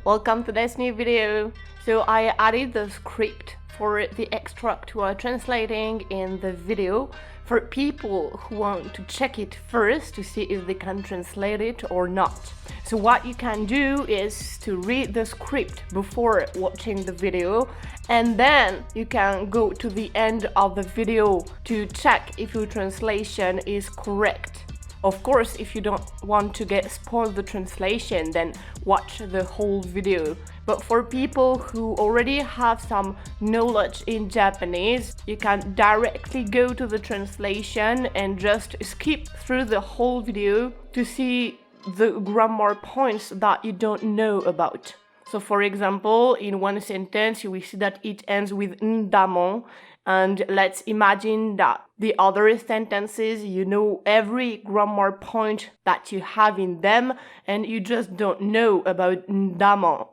Welcome to this new video. So I added the script for the extract we are translating in the video for people who want to check it first to see if they can translate it or not. So what you can do is to read the script before watching the video, and then you can go to the end of the video to check if your translation is correct. Of course, if you don't want to get spoiled the translation, then watch the whole video. But for people who already have some knowledge in Japanese, you can directly go to the translation and just skip through the whole video to see the grammar points that you don't know about. So for example, in one sentence, you will see that it ends with "んだもん." And let's imagine that the other sentences, you know every grammar point that you have in them, and you just don't know about "んだもん."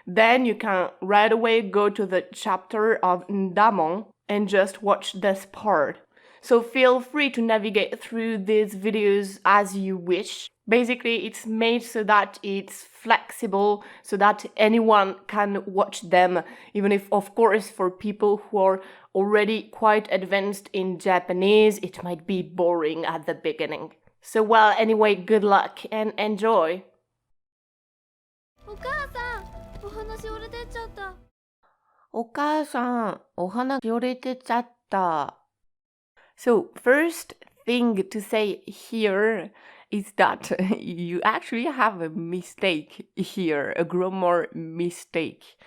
Then you can right away go to the chapter of "んだもん" and just watch this part. So feel free to navigate through these videos as you wish. Basically, it's made so that it's flexible, so that anyone can watch them, even if, of course, for people who are already quite advanced in Japanese, it might be boring at the beginning. So well, anyway, good luck and enjoy! お母さん、お話折れてっちゃった。お母さん、お花折れてっちゃった。So, first thing to say here is that you actually have a mistake here, a grammar mistake.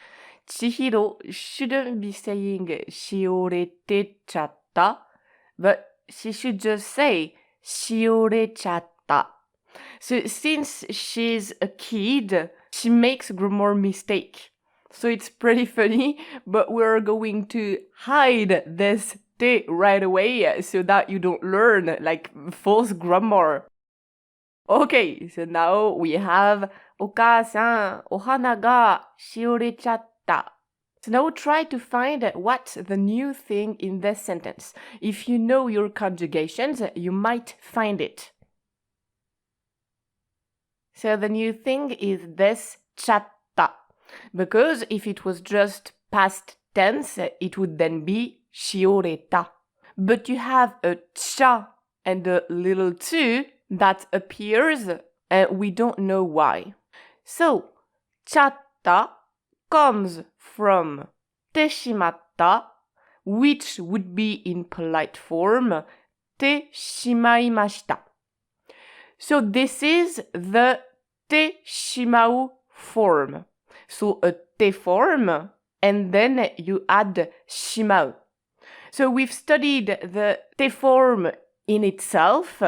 Chihiro shouldn't be saying しおれてっちゃった, but she should just say しおれちゃった. So since she's a kid, she makes grammar mistake. So it's pretty funny, but we're going to hide this te right away so that you don't learn like false grammar. Okay, so now we have お母さん、お花がしおれちゃった。So now try to find what's the new thing in this sentence. If you know your conjugations, you might find it. So the new thing is this ちゃった. Because if it was just past tense, it would then be しおれた. But you have a cha and a little tu that appears and we don't know why. So, ちゃった comes from てしまった, which would be in polite form てしまいました. So this is the てしまう form. So a te form, and then you add しまう. So we've studied the te form in itself,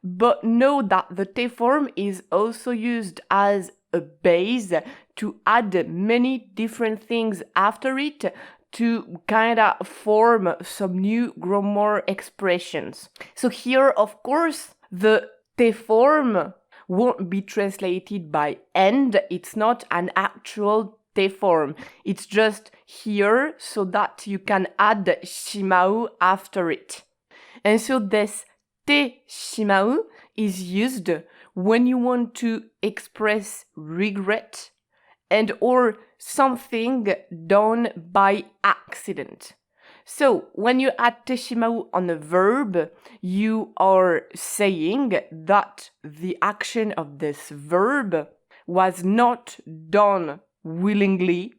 but know that the te form is also used as a base to add many different things after it to kind of form some new grammar expressions. So here, of course, the te form won't be translated by end. It's not an actual te form. It's just here so that you can add shimau after it. And so this te shimau is used when you want to express regret and or something done by accident. So when you add te shimau on a verb, you are saying that the action of this verb was not done willingly,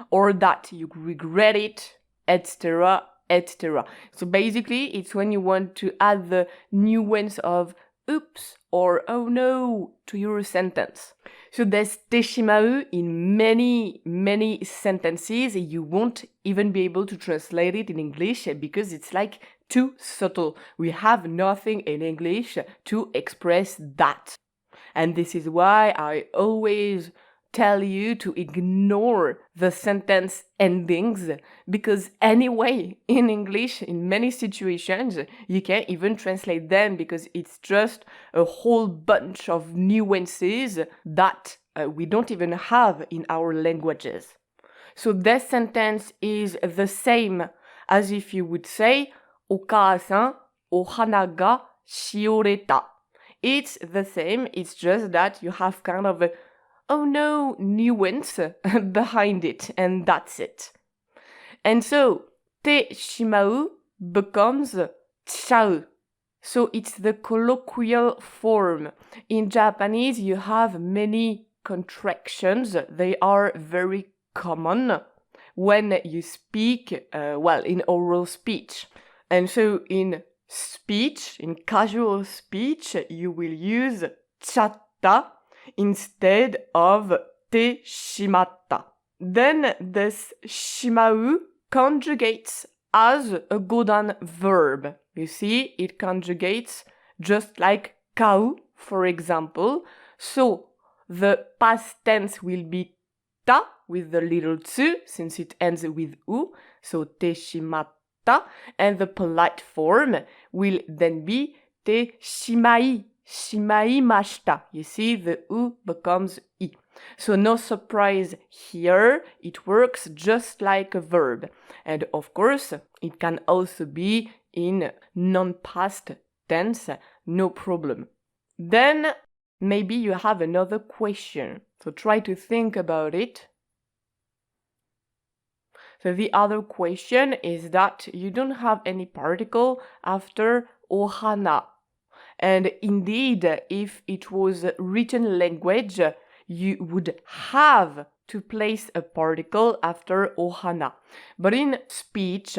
or that you regret it, etc., etc. So basically, it's when you want to add the nuance of oops or oh no to your sentence. So there's te shimau in many sentences. You won't even be able to translate it in English because it's like too subtle. We have nothing in English to express that. And this is why I always tell you to ignore the sentence endings, because anyway, in English, in many situations, you can't even translate them because it's just a whole bunch of nuances that we don't even have in our languages. So this sentence is the same as if you would say お母さん、お花がしおれた. It's the same, it's just that you have kind of a oh no nuance behind it, and that's it. And so, te shimau becomes chau. So it's the colloquial form. In Japanese, you have many contractions. They are very common when you speak, in oral speech. And so in speech, in casual speech, you will use chatta instead of te shimatta. Then this shimau conjugates as a godan verb. You see, it conjugates just like kau, for example. So the past tense will be ta with the little tsu, since it ends with u, so te shimatta, and the polite form will then be te shimai, shimaimashita. You see, the u becomes i. So no surprise here, it works just like a verb. And of course, it can also be in non-past tense, no problem. Then maybe you have another question, so try to think about it. So the other question is that you don't have any particle after ohana. And indeed, if it was written language, you would have to place a particle after ohana. But in speech,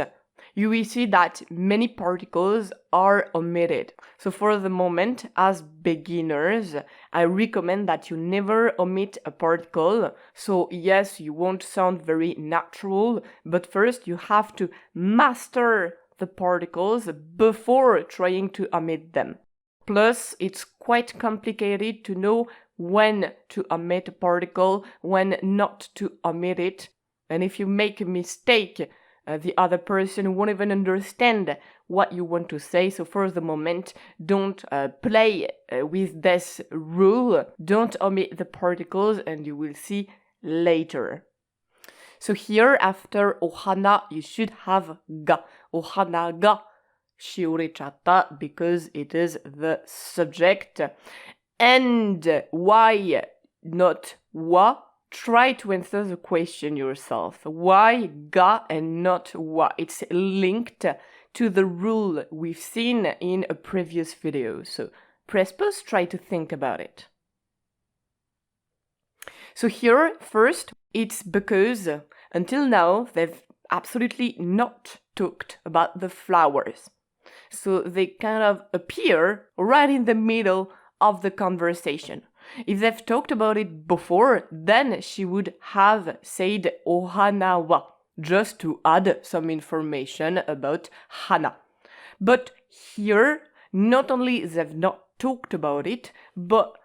you will see that many particles are omitted. So for the moment, as beginners, I recommend that you never omit a particle. So yes, you won't sound very natural, but first you have to master the particles before trying to omit them. Plus, it's quite complicated to know when to omit a particle, when not to omit it. And if you make a mistake, the other person won't even understand what you want to say. So for the moment, don't play with this rule. Don't omit the particles, and you will see later. So here, after ohana, you should have ga. Ohana ga shiorechatta, because it is the subject. And why not wa? Try to answer the question yourself. Why ga and not wa? It's linked to the rule we've seen in a previous video. So press pause, try to think about it. So here, first, it's because until now they've absolutely not talked about the flowers. So they kind of appear right in the middle of the conversation. If they've talked about it before, then she would have said ohana wa, just to add some information about hana. But here, not only they've not talked about it, but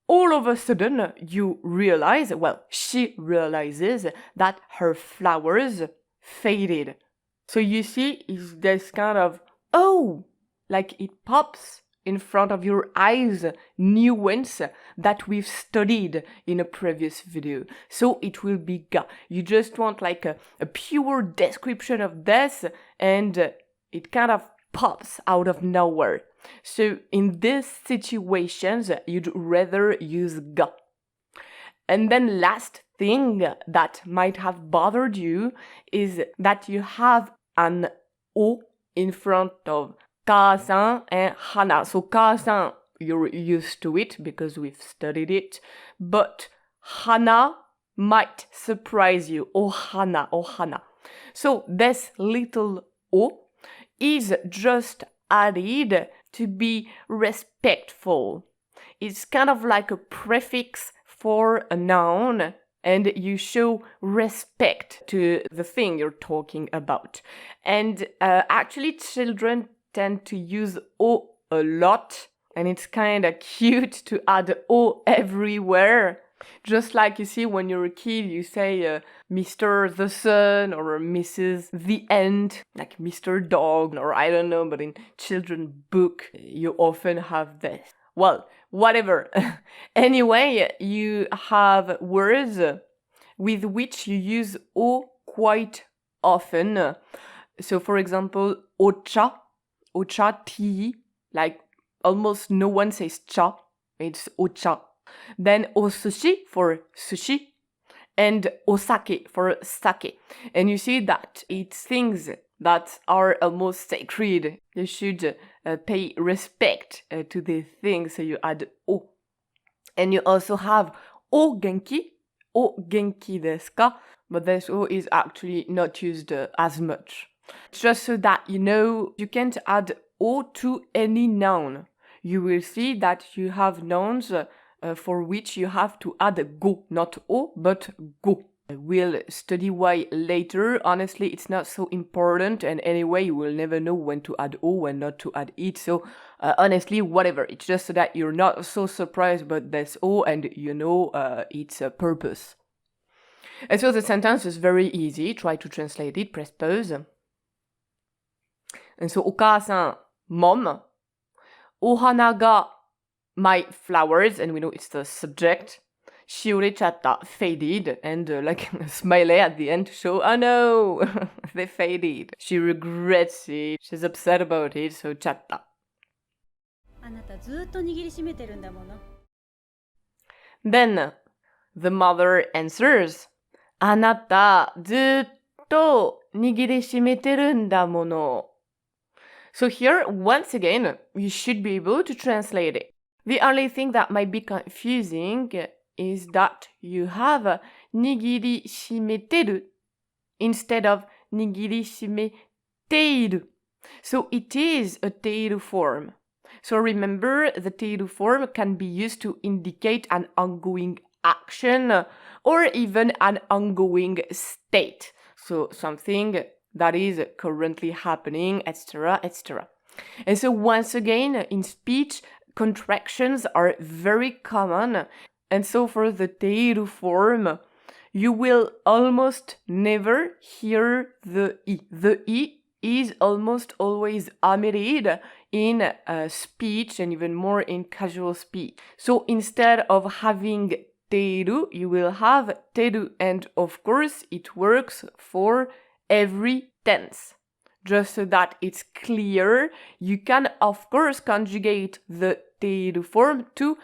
all of a sudden you realize, she realizes that her flowers faded. So you see, it's this kind of, like it pops in front of your eyes, nuance that we've studied in a previous video. So it will be ga. You just want like a pure description of this, and it kind of pops out of nowhere. So in these situations, you'd rather use ga. And then last thing that might have bothered you is that you have an o in front of ka-san and hana. So ka-san, you're used to it because we've studied it, but hana might surprise you. Ohana, ohana. So this little o is just added to be respectful. It's kind of like a prefix for a noun, and you show respect to the thing you're talking about. And actually, children tend to use o a lot, and it's kind of cute to add o everywhere. Just like you see when you're a kid, you say Mr. the Sun or Mrs. the Ant, like Mr. Dog, or I don't know, but in children's book, you often have this. Well, whatever. Anyway, you have words with which you use o quite often. So, for example, ocha, tea, like almost no one says cha, it's ocha. Then osushi for sushi, and osake for sake. And you see that it's things that are almost sacred. You should pay respect to the things, so you add o. And you also have o genki desu ka? But this o is actually not used as much. Just so that you know, you can't add o to any noun. You will see that you have nouns for which you have to add go, not o, but go. We'll study why later. Honestly, it's not so important, and anyway, you will never know when to add o, when not to add it. So honestly, whatever. It's just so that you're not so surprised about this o, and you know its purpose. And so the sentence is very easy. Try to translate it. Press pause. And so, お母さん, mom, お花が my flowers, and we know it's the subject. しおれちゃった faded, and like a smiley at the end to show, oh no, they faded. She regrets it. She's upset about it, so ちゃった。あなたずっと握りしめてるんだもの。Then the mother answers, あなたずっと握りしめてるんだもの。So here, once again, you should be able to translate it. The only thing that might be confusing is that you have 握りしめてる instead of 握りしめている. So it is a ている form. So remember, the ている form can be used to indicate an ongoing action or even an ongoing state. So something that is currently happening, etc., etc. And so once again, in speech, contractions are very common. And so for the ている form, you will almost never hear the I. The I is almost always omitted in speech and even more in casual speech. So instead of having ている, you will have てる, and of course it works for every tense. Just so that it's clear, you can of course conjugate the ている form to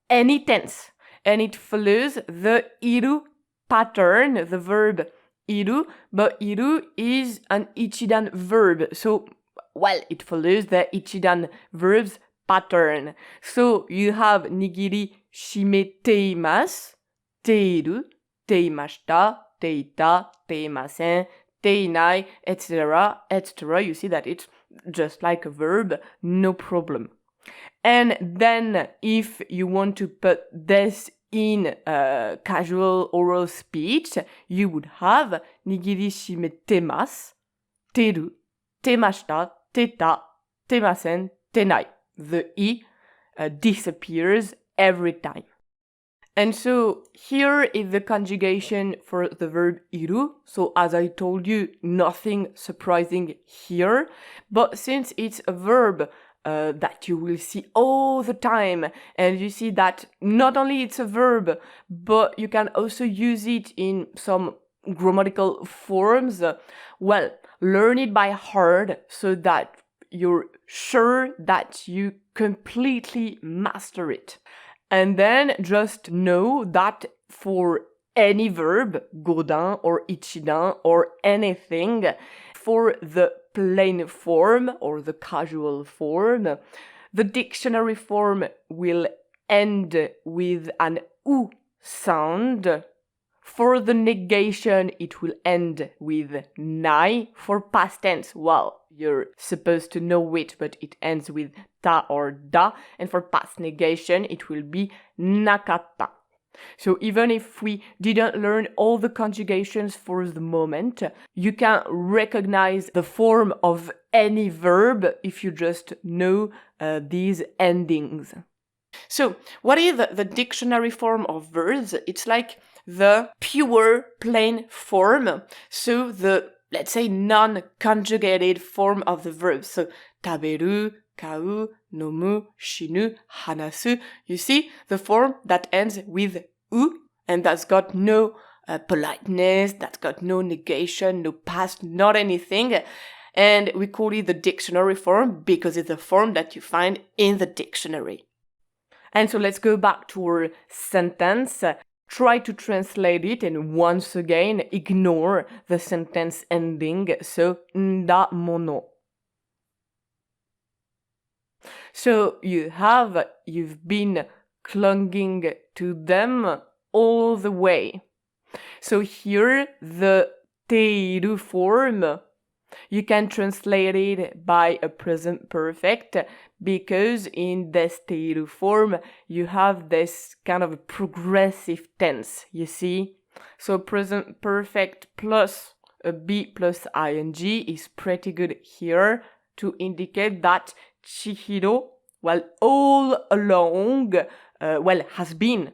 any tense. And it follows the いる pattern, the verb いる, but いる is an ichidan verb. So, well, it follows the ichidan verb's pattern. So, you have 握りしめています、ている、ていました、ていた、ていません、ていない, etc., etc. You see that it's just like a verb, no problem. And then if you want to put this in casual oral speech, you would have 握りしめてます、てる、てました、てた、てません、てない. The I disappears every time. And so here is the conjugation for the verb いる. So as I told you, nothing surprising here. But since it's a verb that you will see all the time, and you see that not only it's a verb, but you can also use it in some grammatical forms, well, learn it by heart so that you're sure that you completely master it. And then just know that for any verb, godin or ichidan or anything, for the plain form or the casual form, the dictionary form will end with an u sound. For the negation, it will end with nai. For past tense, well, you're supposed to know it, but it ends with ta or da. And for past negation, it will be nakata. So even if we didn't learn all the conjugations for the moment, you can recognize the form of any verb if you just know these endings. So what is the dictionary form of verbs? It's like the pure plain form. So the, let's say, non-conjugated form of the verb. So 食べる, 買う, 飲む, 死ぬ, 話す. You see the form that ends with u, and that's got no politeness, that's got no negation, no past, not anything. And we call it the dictionary form because it's the form that you find in the dictionary. And so let's go back to our sentence. Try to translate it and once again ignore the sentence ending. So, んだもの. So you've been clinging to them all the way. So here the ている form, you can translate it by a present perfect because in this ている form you have this kind of a progressive tense, you see? So present perfect plus a be plus ing is pretty good here to indicate that Chihiro, all along, has been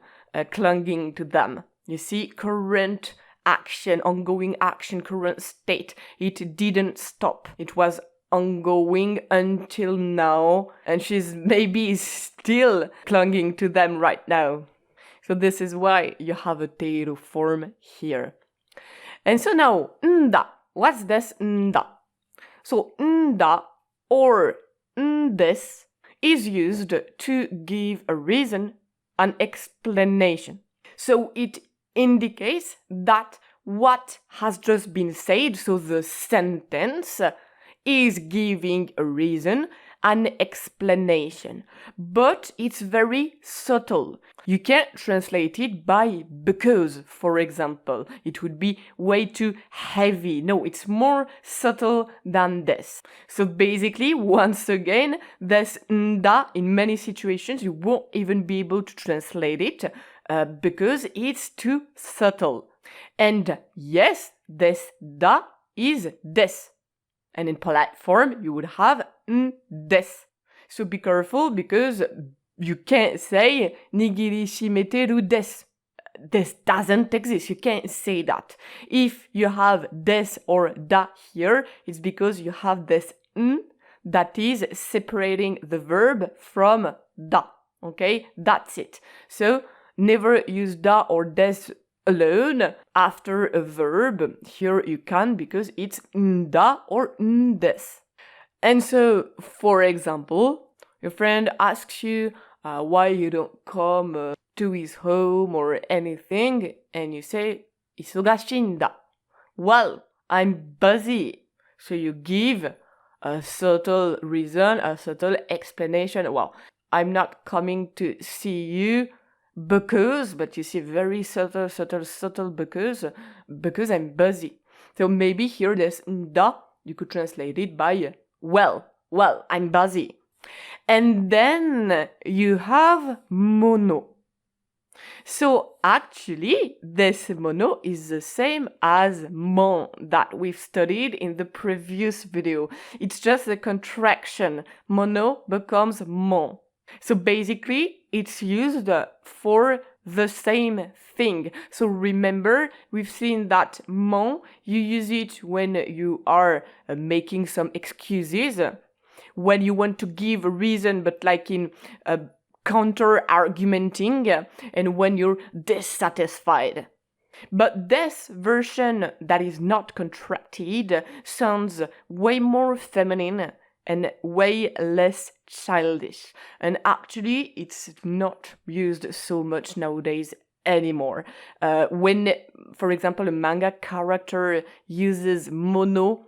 clinging to them. You see, current action, ongoing action, current state. It didn't stop. It was ongoing until now, and she's maybe still clinging to them right now. So this is why you have a teiru form here. And so now, nda. What's this nda? So nda or this is used to give a reason, an explanation. So it indicates that what has just been said, so the sentence, is giving a reason, an explanation. But it's very subtle. You can't translate it by because, for example. It would be way too heavy. No, it's more subtle than this. So basically, once again, this nda, in many situations, you won't even be able to translate it because it's too subtle. And yes, this da is this. And in polite form, you would have des. So be careful because you can't say nigiri shimeteru des. This doesn't exist. You can't say that. If you have des or da here, it's because you have this n that is separating the verb from da. Okay? That's it. So never use da or des alone after a verb. Here you can because it's nda or ndes. And so, for example, your friend asks you why you don't come to his home or anything, and you say, 忙しいんだ. Well, I'm busy. So you give a subtle reason, a subtle explanation. Well, I'm not coming to see you because, but you see very subtle because I'm busy. So maybe here there's nda, you could translate it by well, I'm busy. And then you have mono. So actually, this mono is the same as mon that we've studied in the previous video. It's just a contraction. Mono becomes mon. So basically, it's used for the same thing. So remember, we've seen that mon, you use it when you are making some excuses, when you want to give a reason, but like in counter-argumenting, and when you're dissatisfied. But this version that is not contracted sounds way more feminine and way less childish. And actually, it's not used so much nowadays anymore. When, for example, a manga character uses mono,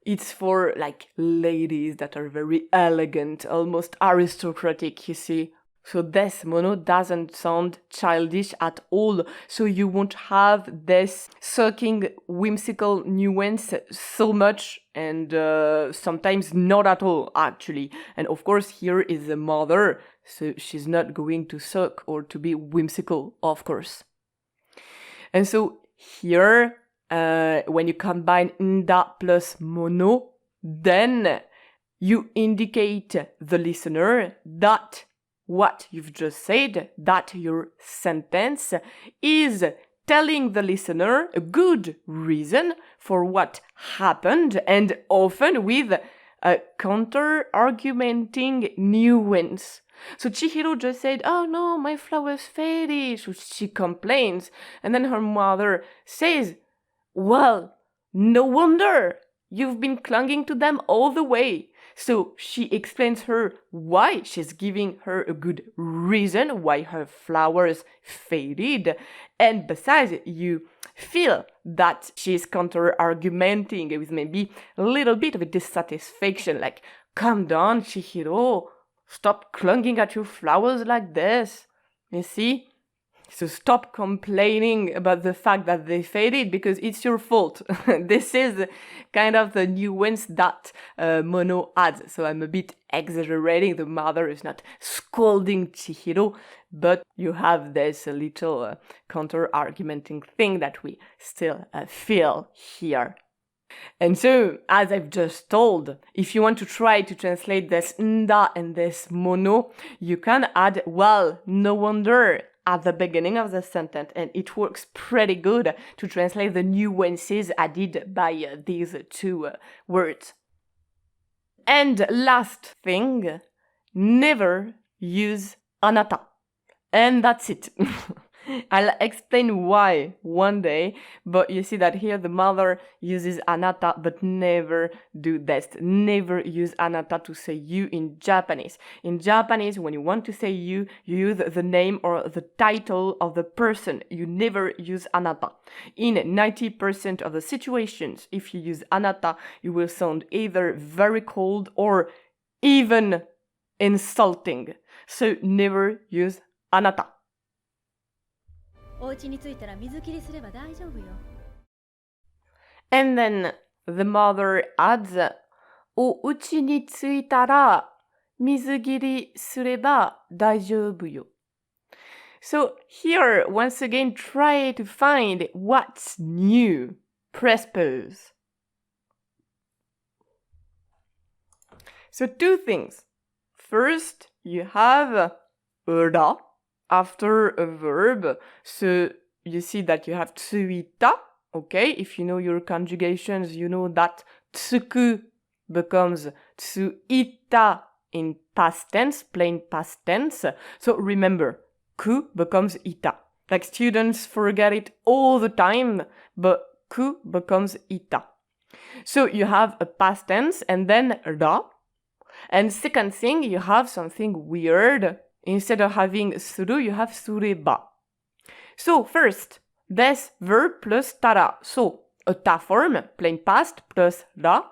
it's for like ladies that are very elegant, almost aristocratic, you see. So this mono doesn't sound childish at all. So you won't have this sucking whimsical nuance so much, and sometimes not at all, actually. And of course, here is the mother, so she's not going to suck or to be whimsical, of course. And so here, when you combine nda plus mono, then you indicate the listener that what you've just said, that your sentence is telling the listener a good reason for what happened, and often with a counter-argumenting nuance. So Chihiro just said, oh no, my flowers faded. So she complains, and then her mother says, well, no wonder. You've been clinging to them all the way. So she explains her why she's giving her a good reason why her flowers faded. And besides, you feel that she's counter-argumenting with maybe a little bit of a dissatisfaction, like, calm down, Chihiro, stop clunging at your flowers like this. You see? So stop complaining about the fact that they faded because it's your fault. This is kind of the nuance that Mono adds. So I'm a bit exaggerating. The mother is not scolding Chihiro, but you have this little counter-argumenting thing that we still feel here. And so, as I've just told, if you want to try to translate this nda and this mono, you can add, well, no wonder, at the beginning of the sentence, and it works pretty good to translate the nuances added by these two words. And last thing, never use anata. And that's it. I'll explain why one day, but you see that here the mother uses anata, but never do this. Never use anata to say you in Japanese. In Japanese, when you want to say you use the name or the title of the person. You never use anata. In 90% of the situations, if you use anata, you will sound either very cold or even insulting. So never use anata. お家に着いたら水切りすれば大丈夫よ。 And then the mother adds, お家に着いたら水切りすれば大丈夫よ. So here, once again, try to find what's new. Press pause. So two things. First, you have ra after a verb. So you see that you have tsuita. Okay, if you know your conjugations, you know that tsuku becomes tsuita in past tense, plain past tense. So remember, ku becomes ita. Like students forget it all the time, but ku becomes ita. So you have a past tense and then ra. And second thing, you have something weird. Instead of having suru, you have sureba. So first, this verb plus tara. So a ta form, plain past, plus ra.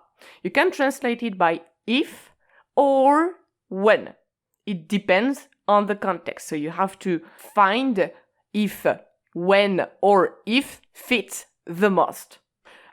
You can translate it by if or when. It depends on the context. So you have to find if, when, or if fits the most.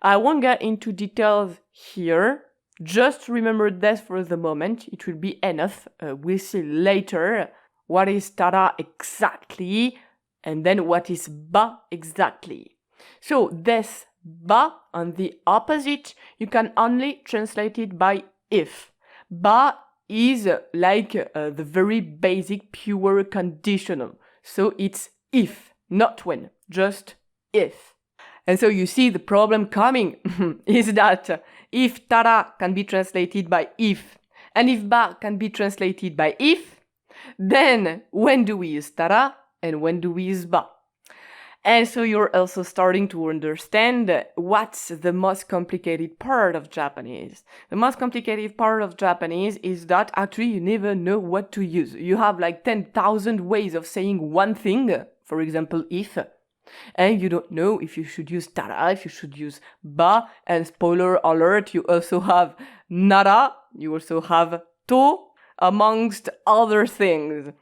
I won't get into details here. Just remember this for the moment. It will be enough. We'll see later what is tara exactly, and then what is ba exactly. So this ba, on the opposite, you can only translate it by if. Ba is like the very basic pure conditional. So it's if, not when, just if. And so you see the problem coming is that if tara can be translated by if, and if ba can be translated by if, then when do we use tara and when do we use ba? And so you're also starting to understand what's the most complicated part of Japanese. The most complicated part of Japanese is that actually you never know what to use. You have like 10,000 ways of saying one thing, for example, if, and you don't know if you should use tara, if you should use ba, and spoiler alert, you also have nara, you also have to, amongst other things.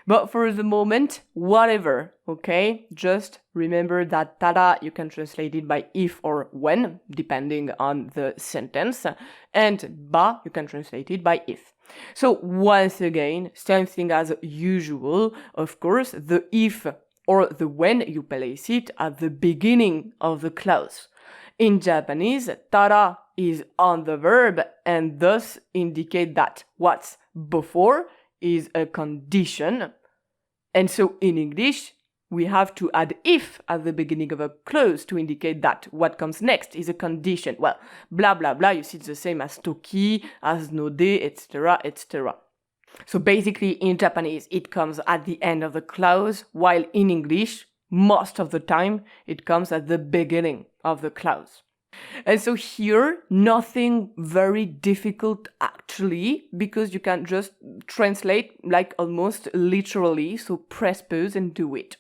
But for the moment, whatever, okay? Just remember that tara, you can translate it by if or when, depending on the sentence, and ba, you can translate it by if. So once again, same thing as usual, of course, the if or the when, you place it at the beginning of the clause. In Japanese, tara is on the verb and thus indicate that what's before is a condition. And so in English, we have to add if at the beginning of a clause to indicate that what comes next is a condition. Well, blah, blah, blah, you see it's the same as toki, as node, etc., etc. So basically in Japanese, it comes at the end of the clause, while in English, most of the time, it comes at the beginning of the clause. And so here, nothing very difficult actually, because you can just translate like almost literally, so press pause and do it.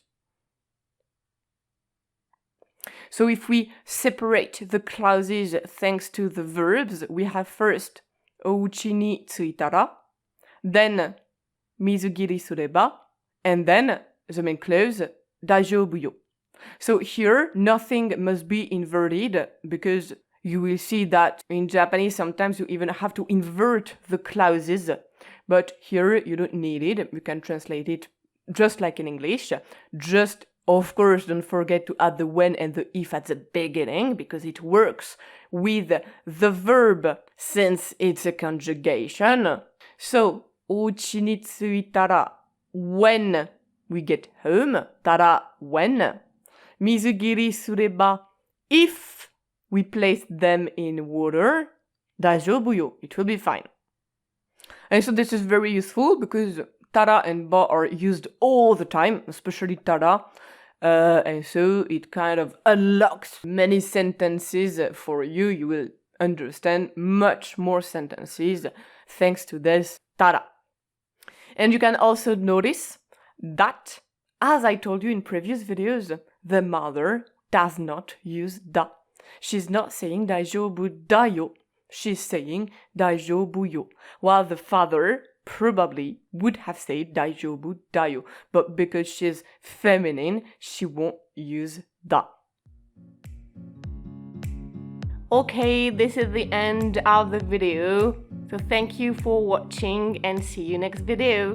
So if we separate the clauses thanks to the verbs, we have first, お家に着いたら, then, 水切りすれば, and then, the main clause, 大丈夫よ. So here, nothing must be inverted because you will see that in Japanese sometimes you even have to invert the clauses. But here you don't need it. You can translate it just like in English. Just, of course, don't forget to add the when and the if at the beginning because it works with the verb since it's a conjugation. So, お家に着いたら when we get home, たら when. 水切りすれば if we place them in water, 大丈夫よ, it will be fine. And so this is very useful because tara and ba are used all the time, especially tara. And so it kind of unlocks many sentences for you. You will understand much more sentences thanks to this tara. And you can also notice that, as I told you in previous videos, the mother does not use da. She's not saying daijoubu da yo. She's saying daijoubu yo. While the father probably would have said daijoubu da yo. But because she's feminine, she won't use da. Okay, this is the end of the video. So thank you for watching and see you next video.